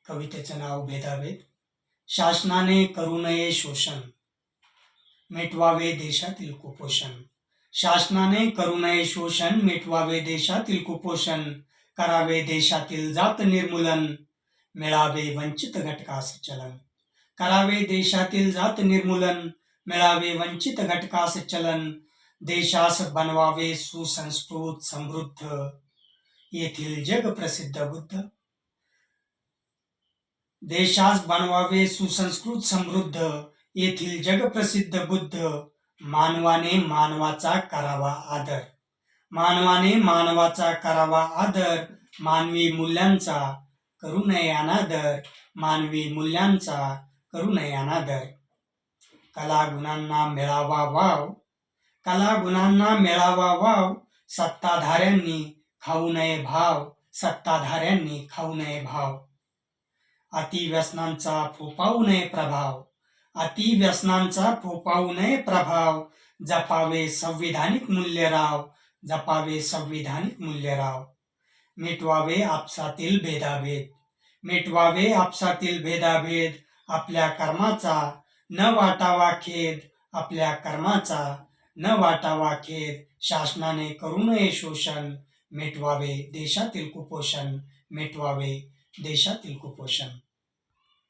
कवितेचं नाव भेदाभेद. शासनाने करू नये शोषण, मिटवावे देशातील कुपोषण. शासनाने करू नये शोषण, मिटवावे देशातील कुपोषण. करावे देशातील जात निर्मूलन, मिळावे वंचित घटकास चलन. करावे देशातील जात निर्मूलन, मिळावे वंचित घटकास चलन. देशास बनवावे सुसंस्कृत समृद्ध, येथील जग प्रसिद्ध बुद्ध. देशास बनवावे सुसंस्कृत समृद्ध, येथील जग प्रसिद्ध बुद्ध. मानवाने मानवाचा करावा आदर, मानवाने मानवाचा करावा आदर. मानवी मूल्यांचा करू नये अनादर, मानवी मूल्यांचा करू नये अनादर. कला गुणांना मिळावा वाव, कला गुणांना मिळावा वाव. सत्ताधाऱ्यांनी खाऊ नये भाव, सत्ताधाऱ्यांनी खाऊ नये भाव. अति व्यसनांचा फोपावू नये प्रभाव, अति व्यसनांचा फोपावू नये प्रभाव. जपावे संविधानिक मूल्यराव, जपावे संविधानिक मूल्यराव. मिटवावे आपसातील भेदाभेद, मिटवावे आपसातील भेदाभेद. आपल्या कर्माचा न वाटावा खेद, आपल्या कर्माचा न वाटावा खेद. शासनाने करू नये शोषण, मिटवावे देशातील कुपोषण, मिटवावे देशातील कुपोषण.